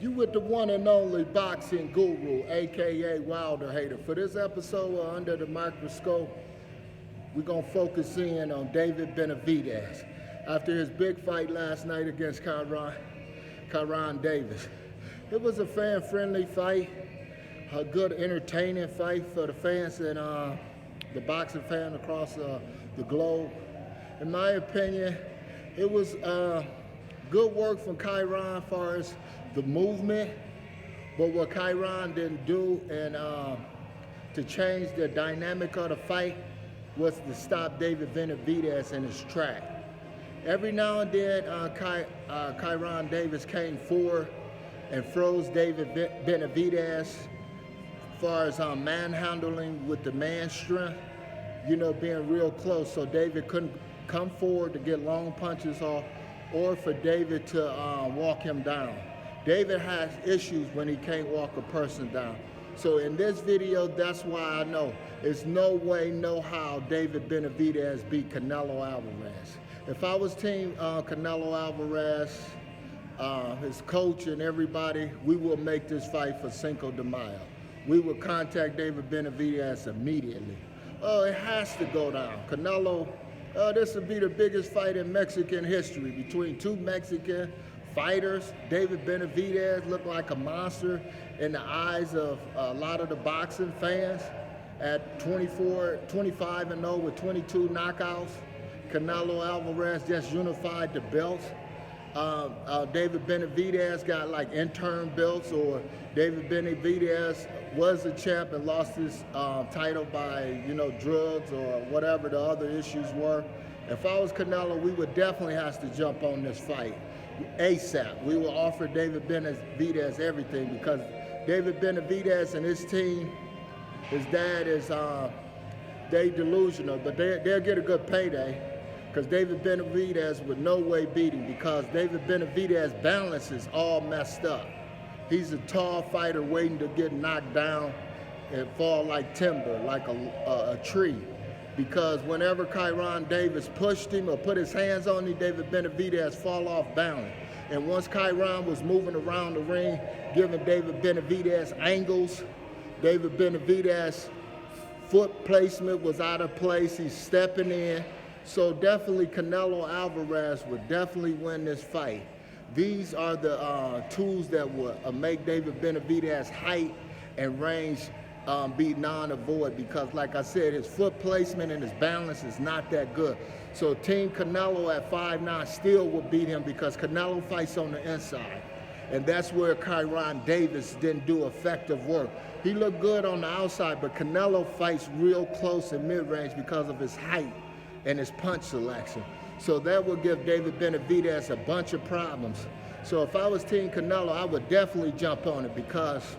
You with the one and only boxing guru, aka Wilder Hater. For this episode of Under the Microscope, we're gonna focus in on David Benavidez after his big fight last night against Kyron Davis. It was a fan-friendly fight, a good entertaining fight for the fans and the boxing fan across the globe. In my opinion, it was good work from Kyron as far as the movement, but what Kyron didn't do and to change the dynamic of the fight was to stop David Benavidez in his track. Every now and then, Kyron Davis came forward and froze David Benavidez as far as manhandling with the man strength, being real close, so David couldn't come forward to get long punches or for David to walk him down. David has issues when he can't walk a person down. So in this video, that's why I know there's no way, no how David Benavidez beat Canelo Alvarez. If I was team Canelo Alvarez, his coach and everybody, we will make this fight for Cinco de Mayo. We will contact David Benavidez immediately. Oh, it has to go down. Canelo, this will be the biggest fight in Mexican history between two Mexican fighters. David Benavidez looked like a monster in the eyes of a lot of the boxing fans at 25-0 with 22 knockouts. Canelo Alvarez just unified the belts. David Benavidez got like interim belts, or David Benavidez was the champ and lost his title by drugs or whatever the other issues were. If I was Canelo, we would definitely have to jump on this fight ASAP. We will offer David Benavidez everything because David Benavidez and his team, his dad is they delusional, but they'll get a good payday because David Benavidez would no way beat him because David Benavidez balance is all messed up. He's a tall fighter waiting to get knocked down and fall like timber, like a tree. Because whenever Kyron Davis pushed him or put his hands on him, David Benavidez fall off balance. And once Kyron was moving around the ring, giving David Benavidez angles, David Benavidez foot placement was out of place. He's stepping in. So definitely Canelo Alvarez would definitely win this fight. These are the tools that will make David Benavidez height and range be non-avoid because, like I said, his foot placement and his balance is not that good. So Team Canelo at 5'9" still will beat him because Canelo fights on the inside. And that's where Kyron Davis didn't do effective work. He looked good on the outside, but Canelo fights real close in mid-range because of his height and his punch selection. So that will give David Benavidez a bunch of problems. So if I was Team Canelo, I would definitely jump on it because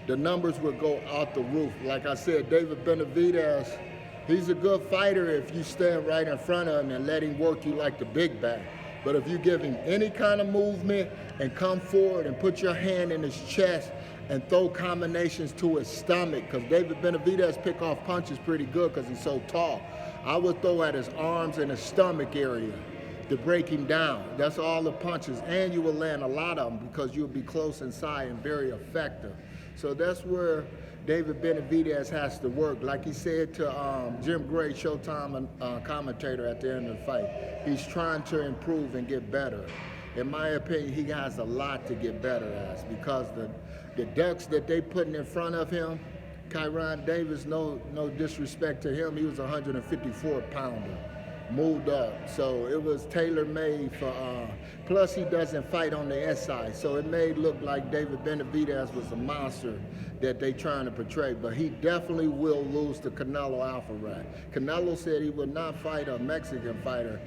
the numbers would go out the roof. Like I said, David Benavidez, he's a good fighter if you stand right in front of him and let him work you like the big bag. But if you give him any kind of movement and come forward and put your hand in his chest and throw combinations to his stomach, because David Benavidez pick off punches pretty good because he's so tall. I would throw at his arms and his stomach area to break him down. That's all the punches, and you will land a lot of them because you'll be close inside and very effective. So that's where David Benavidez has to work. Like he said to Jim Gray, Showtime commentator at the end of the fight, he's trying to improve and get better. In my opinion, he has a lot to get better at because the ducks that they putting in front of him, Kyron Davis, no disrespect to him, he was a 154-pounder. Moved up, so it was tailor-made for plus he doesn't fight on the inside, so it may look like David Benavidez was a monster that they trying to portray, but he definitely will lose to Canelo Alvarez. Canelo said he would not fight a Mexican fighter,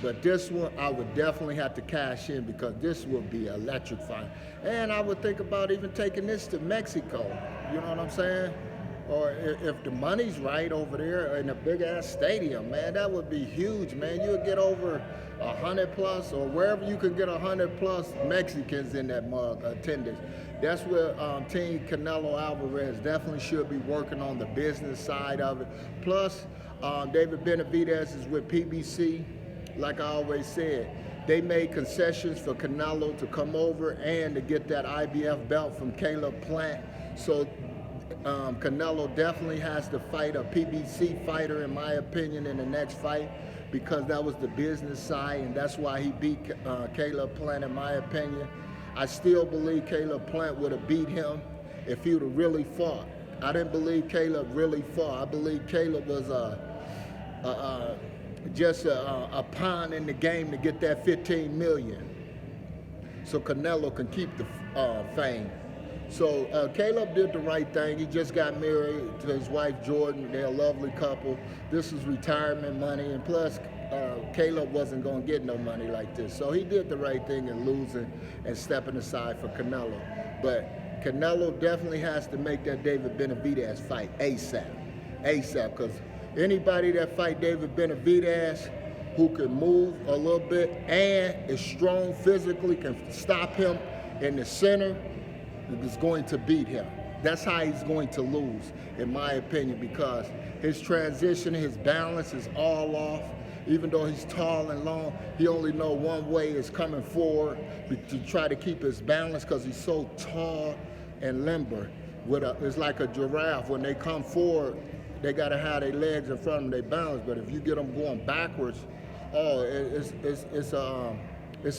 but this one I would definitely have to cash in because this will be electrifying. And I would think about even taking this to Mexico, you know what I'm saying? Or if the money's right over there in a big-ass stadium, man, that would be huge, man. You would get over 100 plus, or wherever you could get 100 plus Mexicans in that attendance. That's where Team Canelo Alvarez definitely should be working on the business side of it. Plus, David Benavidez is with PBC. Like I always said, They made concessions for Canelo to come over and to get that IBF belt from Caleb Plant. So Canelo definitely has to fight a PBC fighter, in my opinion, in the next fight, because that was the business side, and that's why he beat Caleb Plant, in my opinion. I still believe Caleb Plant would have beat him if he would have really fought. I didn't believe Caleb really fought. I believe Caleb was just a pawn in the game to get that 15 million, so Canelo can keep the fame. So Caleb did the right thing. He just got married to his wife Jordan. They're a lovely couple. This is retirement money, and plus Caleb wasn't going to get no money like this. So he did the right thing in losing and stepping aside for Canelo. But Canelo definitely has to make that David Benavidez fight ASAP. ASAP, because anybody that fight David Benavidez who can move a little bit and is strong physically, can stop him in the center, is going to beat him. That's how he's going to lose, in my opinion, because his transition, his balance is all off. Even though he's tall and long, he only know one way is coming forward to try to keep his balance, because he's so tall and limber. It's like a giraffe. When they come forward, they got to have their legs in front of them, they balance. But if you get them going backwards, oh, it's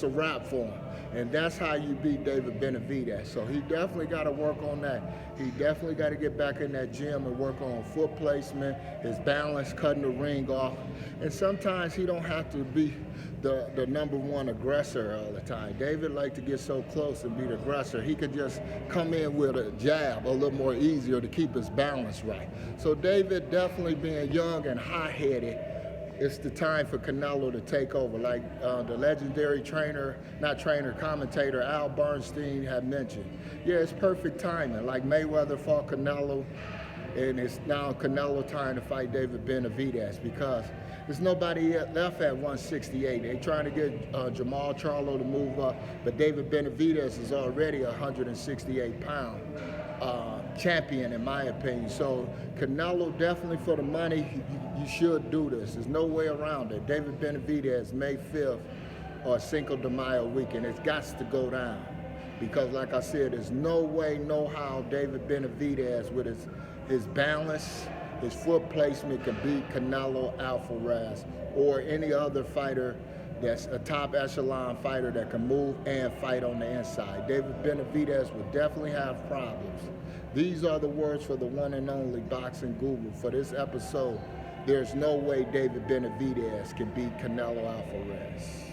a wrap for him. And that's how you beat David Benavidez. So he definitely got to work on that. He definitely got to get back in that gym and work on foot placement, his balance, cutting the ring off. And sometimes he don't have to be the #1 aggressor all the time. David likes to get so close and be the aggressor. He could just come in with a jab a little more easier to keep his balance right. So David, definitely being young and hot-headed, it's the time for Canelo to take over. Like the legendary commentator Al Bernstein had mentioned. Yeah, it's perfect timing. Like Mayweather fought Canelo, and it's now Canelo time to fight David Benavidez, because there's nobody left at 168. They're trying to get Jamal Charlo to move up, but David Benavidez is already a 168-pound champion, in my opinion. So Canelo, definitely for the money, you should do this. There's no way around it. David Benavidez, May 5th or Cinco de Mayo weekend, it's got to go down. Because like I said, there's no way, no how David Benavidez with his balance, his foot placement can beat Canelo Alvarez or any other fighter that's a top echelon fighter that can move and fight on the inside. David Benavidez would definitely have problems. These are the words for the one and only boxing guru for this episode. There's no way David Benavidez can beat Canelo Alvarez.